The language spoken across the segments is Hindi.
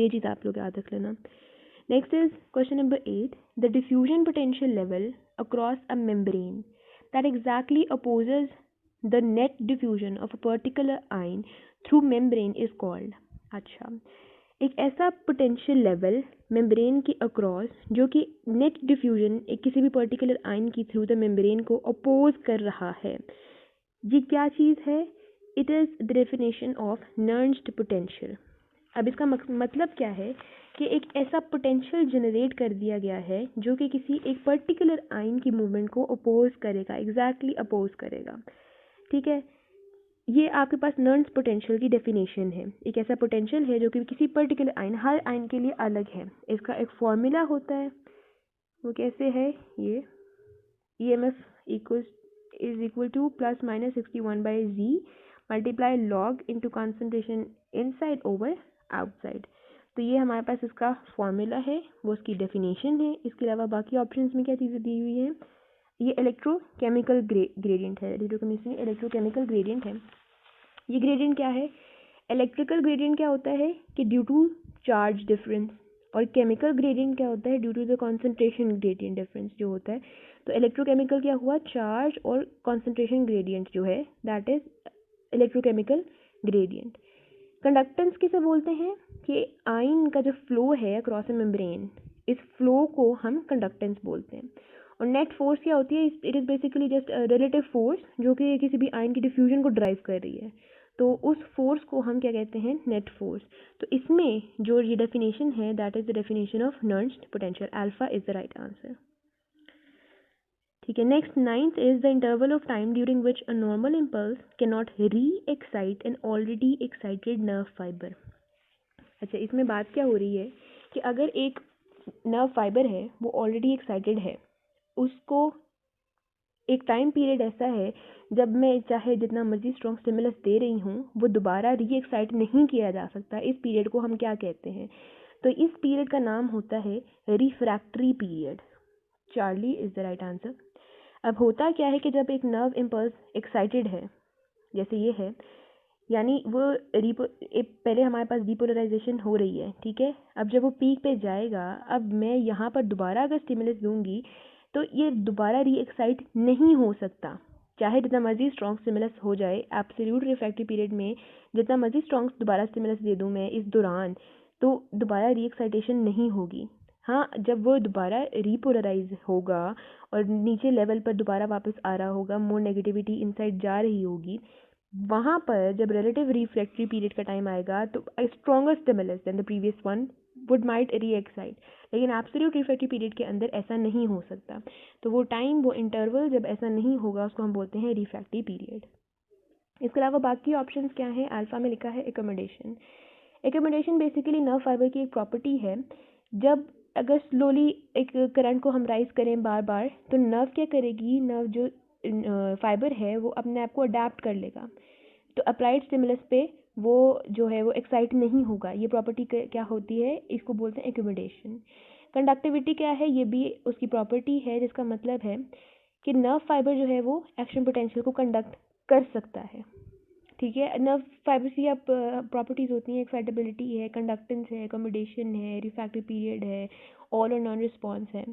ये चीज़ आप लोग याद रख लेना। Next is question number 8, the diffusion potential level across a membrane that exactly opposes the net diffusion of a particular ion through membrane is called. अच्छा, एक ऐसा पोटेंशियल लेवल मेम्ब्रेन के अक्रॉस जो कि नेट डिफ्यूजन एक किसी भी पर्टिकुलर आयन की थ्रू द मेम्ब्रेन को अपोज कर रहा है, ये क्या चीज़ है? It is the definition of Nernst potential. अब इसका मतलब क्या है कि एक ऐसा पोटेंशियल जनरेट कर दिया गया है जो कि किसी एक पर्टिकुलर आयन की मूवमेंट को अपोज करेगा, एग्जैक्टली अपोज करेगा। ठीक है, ये आपके पास नर्न्स पोटेंशियल की डेफिनेशन है। एक ऐसा पोटेंशियल है जो कि किसी पर्टिकुलर आयन, हर आयन के लिए अलग है। इसका एक फॉर्मूला होता है, वो कैसे है? ये EMF is equal two plus minus 61/Z multiply log into concentration inside over outside. तो ये हमारे पास इसका फॉर्मूला है, वो उसकी डेफिनेशन है। इसके अलावा बाकी ऑप्शंस में क्या चीज़ें दी हुई हैं? ये इलेक्ट्रोकेमिकल ग्रेडियंट है, इलेक्ट्रोकेमिस्ट्री इलेक्ट्रोकेमिकल ग्रेडियंट है। ये ग्रेडियंट क्या है? इलेक्ट्रिकल ग्रेडियंट क्या होता है कि ड्यू टू चार्ज डिफरेंस, और केमिकल ग्रेडियंट क्या होता है? Due to the concentration gradient difference जो होता है। तो इलेक्ट्रोकेमिकल क्या हुआ? चार्ज और कॉन्सेंट्रेशन ग्रेडियंट जो है that is electrochemical gradient. Conductance किसे बोलते हैं? कि आयन का जो फ्लो है अक्रॉस ए मेम्ब्रेन, इस फ्लो को हम कंडक्टेंस बोलते हैं। और नेट फोर्स क्या होती है? It is basically just relative force जो कि किसी भी आयन की डिफ्यूजन को ड्राइव कर रही है, तो उस फोर्स को हम क्या कहते हैं? Net force. तो इसमें जो ये डेफिनेशन है that is the definition of Nernst potential. Alpha is the right answer. ठीक है, next 9th is the interval of time during which a normal impulse can not re excite an already excited nerve fibre. अच्छा, इसमें बात क्या हो रही है कि अगर एक नर्व फाइबर है वो ऑलरेडी एक्साइटेड है, उसको एक टाइम पीरियड ऐसा है जब मैं चाहे जितना मर्जी स्ट्रॉन्ग स्टिमुलस दे रही हूँ वो दोबारा री एक्साइट नहीं किया जा सकता। इस पीरियड को हम क्या कहते हैं? तो इस पीरियड का नाम होता है refractory period. Charlie is the right answer. अब होता क्या है कि जब एक नर्व इम्पल्स एक्साइटेड है, जैसे ये है, यानी वो पहले हमारे पास डिपोलराइजेशन हो रही है, ठीक है। अब जब वो पीक पे जाएगा, अब मैं यहाँ पर दोबारा अगर स्टिमुलस दूंगी तो ये दोबारा री एक्साइट नहीं हो सकता, चाहे जितना मर्जी स्ट्रॉन्ग स्टिमुलस हो जाए। एब्सोल्यूट रिफ्रैक्टरी पीरियड में जितना मर्जी स्ट्रॉन्ग दोबारा स्टिमुलस दे दूँ मैं इस दौरान, तो दोबारा री एक्साइटेशन नहीं होगी। हाँ, जब वो दोबारा रीपोलराइज होगा और नीचे लेवल पर दोबारा वापस आ रहा होगा, मोर नेगेटिविटी इनसाइड जा रही होगी, वहाँ पर जब रिलेटिव रिफ्रैक्टरी पीरियड का टाइम आएगा तो stronger stimulus than the previous one would might reexcite. लेकिन एब्सोल्यूट रिफ्रैक्टरी पीरियड के अंदर ऐसा नहीं हो सकता। तो वो टाइम, वो इंटरवल जब ऐसा नहीं होगा उसको हम बोलते हैं रिफ्रैक्टरी पीरियड। इसके अलावा बाकी ऑप्शंस क्या हैं? अल्फा में लिखा है accommodation. Accommodation basically nerve fibre की एक प्रॉपर्टी है। जब अगर स्लोली एक करंट को हम राइज करें बार बार, तो नर्व क्या करेगी? नर्व जो फाइबर है वो अपने आप को अडेप्ट कर लेगा, तो अप्लाइड स्टिमुलस पे वो जो है वो एक्साइट नहीं होगा। ये प्रॉपर्टी क्या होती है? इसको बोलते हैं एकोमोडेशन। कंडक्टिविटी क्या है? ये भी उसकी प्रॉपर्टी है, जिसका मतलब है कि नर्व फाइबर जो है वो एक्शन पोटेंशियल को कंडक्ट कर सकता है। ठीक है, नर्व फाइबर की अब प्रॉपर्टीज होती हैं, एक्साइटेबिलिटी है, कंडक्टेंस है, एकोमोडेशन है, रिफ्रैक्टरी पीरियड है, ऑल और नॉन रिस्पॉन्स है।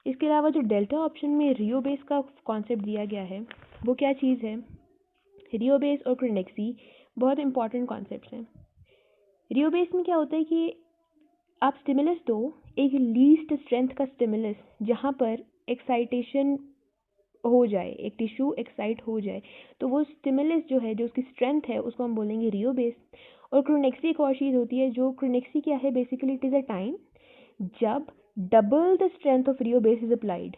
इसके अलावा जो डेल्टा ऑप्शन में रियोबेस का कॉन्सेप्ट दिया गया है वो क्या चीज़ है? रियोबेस और क्रिनेक्सी बहुत इंपॉर्टेंट कॉन्सेप्ट्स हैं। रियोबेस में क्या होता है कि आप स्टिमुलस दो, एक लीस्ट स्ट्रेंथ का स्टिमुलस जहाँ पर एक्साइटेशन हो जाए, एक टिश्यू एक्साइट हो जाए, तो वो स्टिमुलस जो है, जो उसकी स्ट्रेंथ है, उसको हम बोलेंगे रियोबेस। और क्रिनेक्सी एक और चीज़ होती है, जो क्रिनेक्सी क्या है? Basically it is a time जब double the strength of rheobase is applied.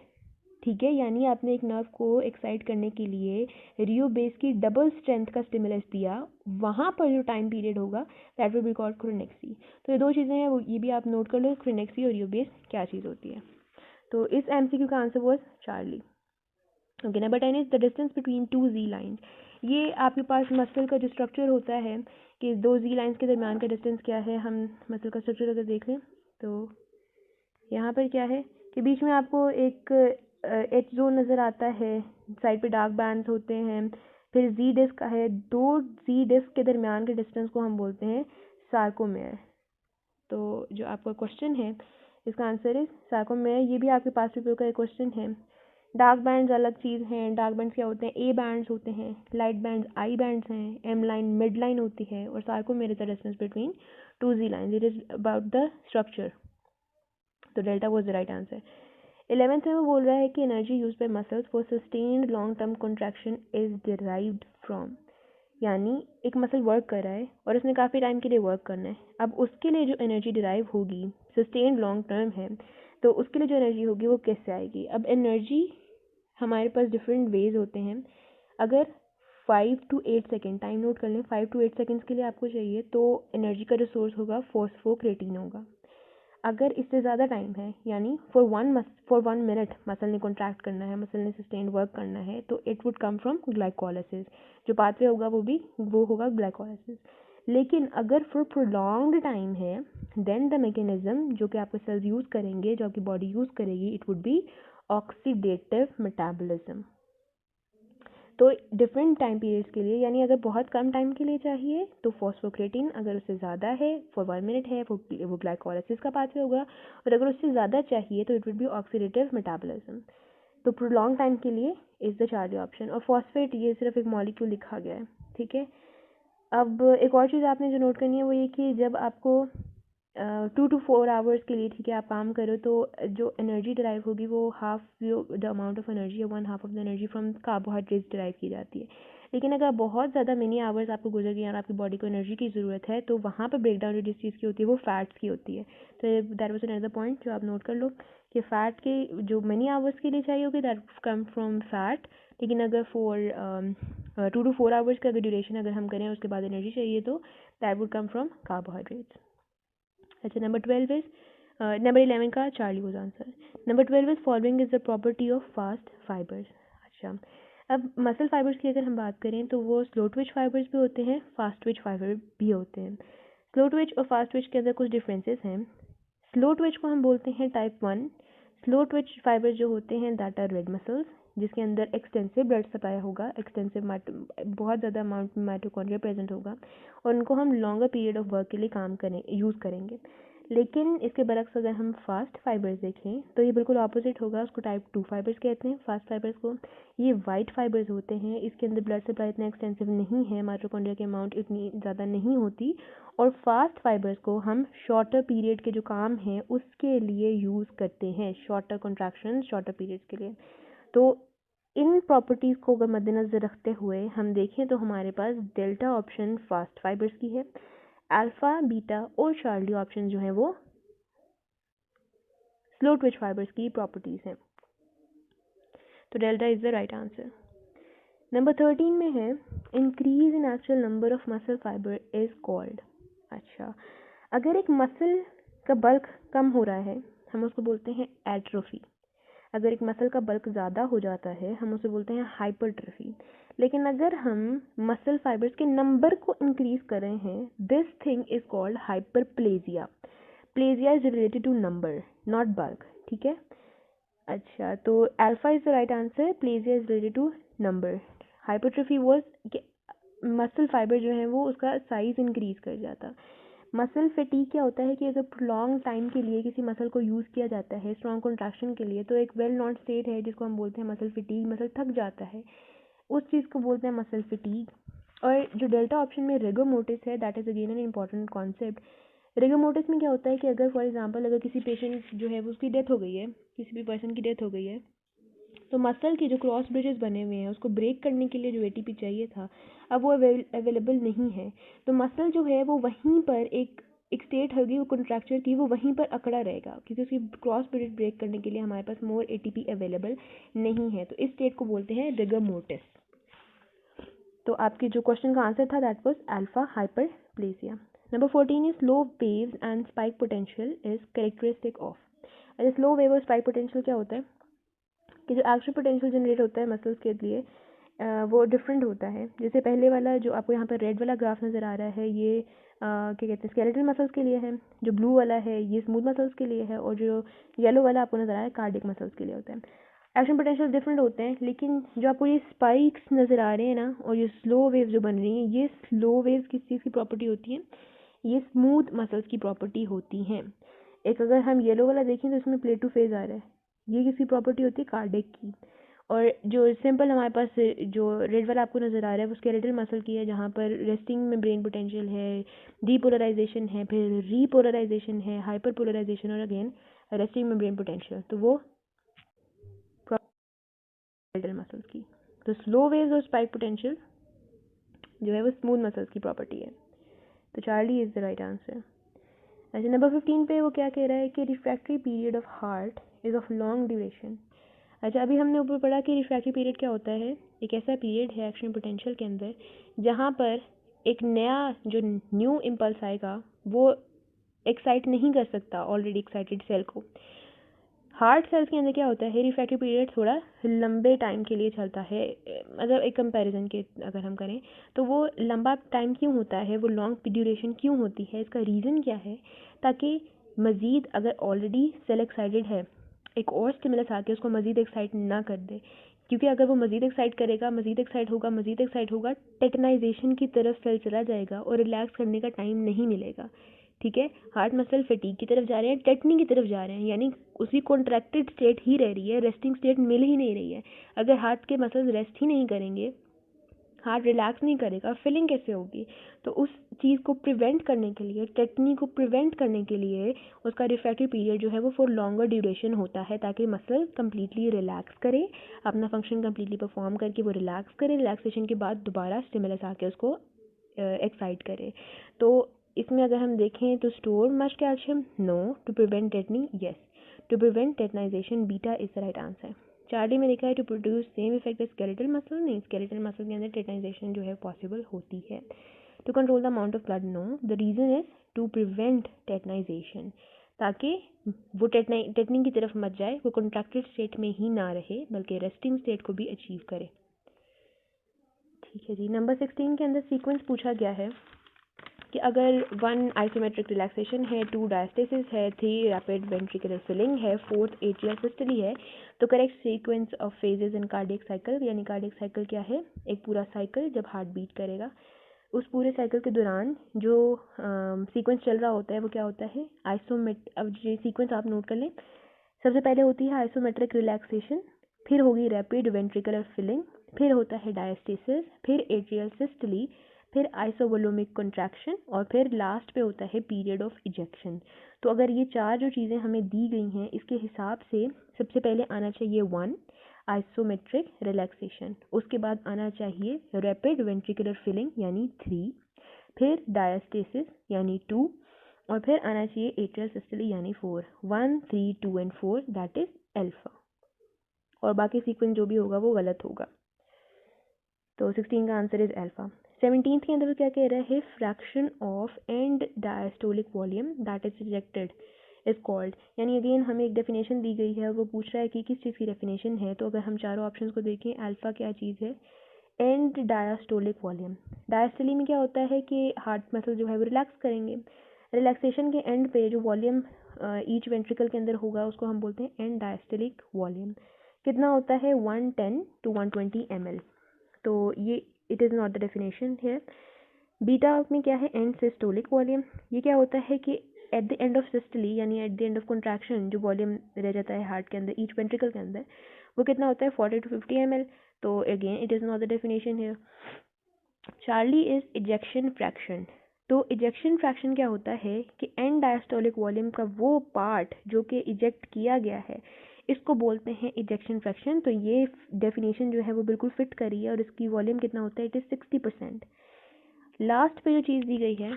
ठीक है, यानी आपने एक नर्व को एक्साइट करने के लिए रियोबेस की डबल स्ट्रेंथ का स्टिमुलस दिया, वहाँ पर जो टाइम पीरियड होगा दैट विल बी कॉल्ड क्रिनेक्सी। तो ये दो चीज़ें हैं, ये भी आप नोट कर लो, क्रिनेक्सी और रियोबेस क्या चीज़ होती है। तो इस MCQ का answer was Charlie. Okay, number 10 is the distance between two G lines. ये आपके पास मसल का जो स्ट्रक्चर होता है कि दो जी लाइन्स के दरमियान का डिस्टेंस क्या है। हम मसल का स्ट्रक्चर अगर देख लें तो यहाँ पर क्या है कि बीच में आपको एक एच जोन नज़र आता है, साइड पे डार्क बैंड्स होते हैं, फिर जी डिस्क है, दो जी डिस्क के दरमियान के डिस्टेंस को हम बोलते हैं सार्कोमेयर। तो जो आपका क्वेश्चन है इसका आंसर इज सार्कोमेर। ये भी आपके पास पेपर का एक क्वेश्चन है। डार्क बैंड्स अलग चीज़ हैं। डार्क बैंड्स क्या होते हैं? ए बैंड्स होते हैं, लाइट बैंड्स आई बैंड्स हैं, एम लाइन मिड लाइन होती है, और sarcomere is the distance between two Z line. It is about the structure. तो delta was the right answer. 11th में वो बोल रहा है कि energy use by muscles for sustained long term contraction is derived from, यानी एक मसल वर्क कर रहा है और उसने काफ़ी टाइम के लिए वर्क करना है। अब उसके लिए जो एनर्जी डिराइव होगी, सस्टेन्ड लॉन्ग टर्म है, तो उसके लिए जो एनर्जी होगी वो कैसे आएगी? अब एनर्जी हमारे पास डिफरेंट वेज होते हैं। अगर 5 to 8 सेकेंड, टाइम नोट कर लें, 5 to 8 सेकेंड्स के लिए आपको चाहिए तो एनर्जी का रिसोर्स होगा फॉस्फोक्रेटिन होगा। अगर इससे ज़्यादा टाइम है, यानी फॉर वन मिनट मसल ने कॉन्ट्रैक्ट करना है, मसल ने सस्टेन्ड वर्क करना है, तो it would come from glycolysis. जो पाथवे होगा वो होगा ग्लाइकोलाइसिस। लेकिन अगर फॉर प्रोलॉन्ग्ड टाइम है, देन द मैकेनिज्म जो कि आपके सेल्स यूज़ करेंगे, जो आपकी बॉडी यूज़ करेगी, it would be oxidative metabolism. तो डिफरेंट टाइम पीरियड्स के लिए, यानी अगर बहुत कम टाइम के लिए चाहिए तो फॉस्फोक्रेटिन, अगर उससे ज़्यादा है फॉर 1 मिनट है वो ग्लाइकोलाइसिस का पाथवे होगा, और अगर उससे ज़्यादा चाहिए तो it would be oxidative metabolism. तो प्रोलॉन्ग टाइम के लिए इज़ द चार्ली ऑप्शन। और फॉस्फेट ये सिर्फ एक मॉलिक्यूल लिखा गया है, ठीक है। अब एक और चीज़ आपने जो नोट करनी है वो ये कि जब आपको 2 to 4 आवर्स के लिए, ठीक है, आप काम करो तो जो एनर्जी डिराइव होगी वो हाफ, जो द अमाउंट ऑफ एनर्जी है 1/2 of the energy from carbohydrates derive की जाती है। लेकिन अगर बहुत ज़्यादा मिनी आवर्स आपको गुजर गए और आपकी बॉडी को एनर्जी की ज़रूरत है तो वहाँ पर ब्रेक डाउन जिस चीज़ की होती है वो फैट्स की होती है। तो दैट वाज अनदर पॉइंट जो आप नोट कर लो कि फ़ैट के जो मिनी आवर्स के लिए चाहिए होगी दैट कम फ्रॉम फैट। लेकिन अगर फॉर 2 to 4 आवर्स का अगर ड्यूरेशन अगर हम करें उसके बाद एनर्जी चाहिए तो that would come from carbohydrates. अच्छा, नंबर 11 का Charlie was answer. Number 12 is following is the property of fast fibres. अच्छा, अब मसल फाइबर्स की अगर हम बात करें तो वो स्लो ट्विच फाइबर्स भी होते हैं, फास्ट ट्विच फाइबर भी होते हैं। स्लो ट्विच और फास्ट ट्विच के अंदर कुछ डिफरेंसेस हैं। स्लो ट्विच को हम बोलते हैं टाइप 1। स्लो ट्विच फाइबर्स जो होते हैं दैट आर रेड मसल्स, जिसके अंदर एक्सटेंसिव ब्लड सप्लाई होगा, बहुत ज़्यादा अमाउंट में माइटोकॉन्ड्रिया प्रेजेंट होगा, और उनको हम लॉन्गर पीरियड ऑफ वर्क के लिए यूज़ करेंगे। लेकिन इसके बरक्स अगर हम फास्ट फाइबर्स देखें तो ये बिल्कुल ऑपोजिट होगा। उसको टाइप 2 फाइबर्स कहते हैं, फास्ट फाइबर्स को। ये वाइट फाइबर्स होते हैं, इसके अंदर ब्लड सप्लाई इतना एक्सटेंसिव नहीं है, माइटोकॉन्ड्रिया की अमाउंट इतनी ज़्यादा नहीं होती, और फास्ट फाइबर्स को हम शॉर्टर पीरियड के जो काम हैं उसके लिए यूज़ करते हैं, शॉर्टर कॉन्ट्रैक्शन शॉर्टर पीरियड्स के लिए। तो इन प्रॉपर्टीज़ को अगर मद्देनज़र रखते हुए हम देखें तो हमारे पास डेल्टा ऑप्शन फास्ट फाइबर्स की है, अल्फ़ा, बीटा और चार्ली ऑप्शन जो है वो स्लो ट्विच फाइबर्स की प्रॉपर्टीज़ हैं। तो delta is the right answer. Number 13 में है increase in actual number of muscle fibre is called. अच्छा, अगर एक मसल का बल्क कम हो रहा है हम उसको बोलते हैं एट्रोफी। अगर एक मसल का बल्क ज़्यादा हो जाता है हम उसे बोलते हैं हाइपरट्रोफी। लेकिन अगर हम मसल फाइबर्स के नंबर को इंक्रीज कर रहे हैं, this thing is called hyperplasia. Plasia is related to number not bulk, ठीक है। अच्छा, तो alpha is the right answer, plasia is related to number. Hypertrophy was कि मसल फाइबर जो है वो उसका साइज इंक्रीज कर जाता। मसल फटीग क्या होता है कि अगर लॉन्ग टाइम के लिए किसी मसल को यूज़ किया जाता है स्ट्रॉन्ग कॉन्ट्रैक्शन के लिए, तो एक वेल नोन स्टेट है जिसको हम बोलते हैं मसल फटीग, मसल थक जाता है, उस चीज़ को बोलते हैं मसल फटीग। और जो डेल्टा ऑप्शन में रिगो मोटिस है that is again an important concept. रिगो mortise में क्या होता है कि अगर फॉर एग्जांपल अगर किसी पेशेंट जो है वो उसकी डेथ हो गई है, किसी भी पर्सन की डेथ हो गई है, तो मसल के जो क्रॉस ब्रिजेस बने हुए हैं उसको ब्रेक करने के लिए जो एटीपी चाहिए था अब वो अवेलेबल नहीं है। तो मसल जो है वो वहीं पर एक स्टेट होगी वो कॉन्ट्रैक्चर की, वो वहीं पर अकड़ा रहेगा क्योंकि उसकी क्रॉस ब्रिज ब्रेक करने के लिए हमारे पास मोर एटीपी अवेलेबल नहीं है। तो इस स्टेट को बोलते हैं रिगर मोटिस। तो आपके जो क्वेश्चन का आंसर था that was alpha hyperplasia. Number 14 is slow waves and spike potential is characteristic of. अरे स्लो वेव और स्पाइक पोटेंशियल क्या होता है कि जो एक्चुअल पोटेंशियल जनरेट होता है मसल्स के लिए वो डिफरेंट होता है। जैसे पहले वाला जो आपको यहाँ पर रेड वाला ग्राफ नज़र आ रहा है ये क्या कहते हैं स्केलेटल मसल्स के लिए है, जो ब्लू वाला है ये स्मूथ मसल्स के लिए है, और जो येलो वाला आपको नज़र आ रहा है कार्डियक मसल्स के लिए होता है। एक्शन पोटेंशियल डिफरेंट होते हैं, लेकिन जो आपको ये स्पाइक्स नज़र आ रहे हैं ना और ये स्लो वेव जो बन रही हैं, ये स्लो वेव किस चीज़ की प्रॉपर्टी होती है, ये स्मूथ मसल्स की प्रॉपर्टी होती हैं। एक अगर हम येलो वाला देखें तो इसमें प्ले टू फेज आ रहा है, ये किसकी प्रॉपर्टी होती है? कार्डियक की। और जो सिंपल हमारे पास जो रेड वाला आपको नज़र आ रहा है वो स्केलेटल मसल की है, जहाँ पर रेस्टिंग में ब्रेन पोटेंशियल है, डीपोलराइजेशन है, फिर रीपोलराइजेशन है, हाइपर पोलराइजेशन और अगेन रेस्टिंग में ब्रेन पोटेंशियल। तो वो स्केलेटल मसल्स की। तो स्लो वेव्स और स्पाइक पोटेंशियल जो है वो स्मूथ मसल्स की प्रॉपर्टी है। तो Charlie is the right answer. अच्छा, नंबर 15 पे वो क्या कह रहा है कि refractory period of heart is of long duration. अच्छा, अभी हमने ऊपर पढ़ा कि रिफ्रैक्टरी पीरियड क्या होता है। एक ऐसा पीरियड है एक्शन पोटेंशियल के अंदर जहाँ पर एक नया जो न्यू इम्पल्स आएगा वो एक्साइट नहीं कर सकता ऑलरेडी एक्साइटेड सेल को। हार्ट सेल्स के अंदर क्या होता है, रिफ्रैक्टरी पीरियड थोड़ा लंबे टाइम के लिए चलता है। मतलब एक कंपैरिजन के अगर हम करें तो वो लंबा टाइम क्यों होता है, वो लॉन्ग ड्यूरेशन क्यों होती है, इसका रीज़न क्या है? ताकि मज़ीद अगर ऑलरेडी सेल एक्साइटेड है, एक और स्टिमुलस आके उसको मज़ीद एक्साइट ना कर दे, क्योंकि अगर वो मज़ीद एक्साइट करेगा, मज़ीद एक्साइट होगा, टेटनाइजेशन की तरफ सेल चला जाएगा और रिलैक्स करने का टाइम नहीं मिलेगा। ठीक है, हार्ट मसल फटीग की तरफ जा रहे हैं, टेटनी की तरफ जा रहे हैं, यानी उसी कॉन्ट्रैक्टेड स्टेट ही रह रही है, रेस्टिंग स्टेट मिल ही नहीं रही है। अगर हार्ट के मसल्स रेस्ट ही नहीं करेंगे, हार्ट रिलैक्स नहीं करेगा, फिलिंग कैसे होगी? तो उस चीज़ को प्रिवेंट करने के लिए, टेटनी को प्रिवेंट करने के लिए उसका रिफ्रैक्टरी पीरियड जो है वो फॉर लॉन्गर ड्यूरेशन होता है, ताकि मसल कम्प्लीटली रिलैक्स करे, अपना फंक्शन कम्प्लीटली परफॉर्म करके वो रिलैक्स करे, रिलैक्सेशन के बाद दोबारा स्टिमुलस आके उसको एक्साइट करे। तो इसमें अगर हम देखें तो store much calcium, no. To prevent tetany, yes. To prevent tetanization, beta is the right answer. Charlie में देखा है to produce same effect as skeletal muscle, नहीं, स्केलेटल मसल के अंदर टेटनाइजेशन जो है पॉसिबल होती है। To control the amount of blood, no. The reason is to prevent tetanization, ताकि वो टेटनिंग की तरफ मत जाए, वो कॉन्ट्रैक्टेड स्टेट में ही ना रहे बल्कि रेस्टिंग स्टेट को भी अचीव करे। ठीक है जी, नंबर 16 के अंदर सीक्वेंस पूछा गया है कि अगर 1 आइसोमेट्रिक रिलैक्सेशन है, 2 डायस्टेसिस है, 3 रैपिड वेंट्रिकुलर फिलिंग है, 4th एट्रियल सिस्टोली है, तो correct sequence of phases in cardiac cycle, यानी कार्डियक साइकिल क्या है? एक पूरा साइकिल जब हार्ट बीट करेगा, उस पूरे साइकिल के दौरान जो सीक्वेंस चल रहा होता है वो क्या होता है? अब ये सीक्वेंस आप नोट कर लें। सबसे पहले होती है आइसोमेट्रिक रिलैक्सेशन, फिर होगी रैपिड वेंट्रिकुलर फिलिंग, फिर होता है डायस्टेसिस, फिर एट्रियल सिस्टोली, फिर आइसोवोल्यूमिक कॉन्ट्रैक्शन और फिर लास्ट पे होता है पीरियड ऑफ इजेक्शन। तो अगर ये चार जो चीज़ें हमें दी गई हैं इसके हिसाब से सबसे पहले आना चाहिए 1 आइसोमेट्रिक रिलैक्सेशन, उसके बाद आना चाहिए रैपिड वेंट्रिकुलर फिलिंग यानी 3, फिर डायस्टेसिस यानी 2 और फिर आना चाहिए एट्रियल सिस्टोली यानी 4। 1, 3, 2 एंड 4 दैट इज अल्फा, और बाकी सीक्वेंस जो भी होगा वो गलत होगा। तो 16 का आंसर इज अल्फा। 17th के अंदर क्या कह रहा है? Fraction of and diastolic volume that is rejected is called, यानी अगेन हमें एक डेफिनेशन दी गई है और वो पूछ रहा है कि किस चीज़ की डेफिनेशन है। तो अगर हम चारों ऑप्शंस को देखें, अल्फा क्या चीज़ है? And diastolic volume. डायस्टोली में क्या होता है कि हार्ट मसल जो है वो रिलैक्स करेंगे, रिलैक्सेशन के एंड पे जो वॉल्यूम ईच वेंट्रिकल के अंदर होगा उसको हम बोलते हैं एंड डायस्टोलिक वॉल्यूम। कितना होता है? 110 to 120 ml। तो ये it is not the definition here. Beta में क्या है? End systolic volume. ये क्या होता है कि at the end of systole यानी at the end of contraction जो वॉल्यूम रह जाता है हार्ट के अंदर ईच वेंट्रिकल के अंदर, वो कितना होता है? 40 to 50 ml। तो again it is not the definition here. Charlie is ejection fraction. तो इजेक्शन फ्रैक्शन क्या होता है कि एंड डायस्टोलिक वॉल्यूम का वो पार्ट जो कि इजेक्ट किया गया है इसको बोलते हैं इजेक्शन फ्रैक्शन। तो ये डेफिनेशन जो है वो बिल्कुल फिट करी है और इसकी वॉल्यूम कितना होता है? It is 60%। लास्ट पे जो चीज़ दी गई है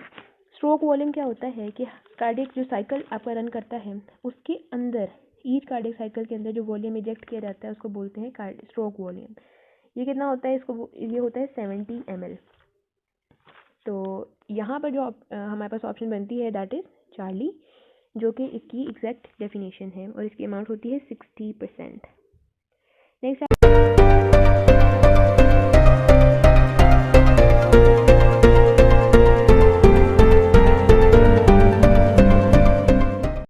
स्ट्रोक वॉल्यूम, क्या होता है कि कार्डियक जो साइकिल आपका रन करता है उसके अंदर ईच कार्डियक साइकिल के अंदर जो वॉल्यूम इजेक्ट किया जाता है उसको बोलते हैं स्ट्रोक वॉल्यूम। ये कितना होता है? इसको ये होता है 70 ml। तो यहाँ पर जो हमारे पास ऑप्शन बनती है दैट इज़ चार्ली, जो कि इसकी एग्जैक्ट डेफिनेशन है और इसकी अमाउंट होती है 60%। नेक्स्ट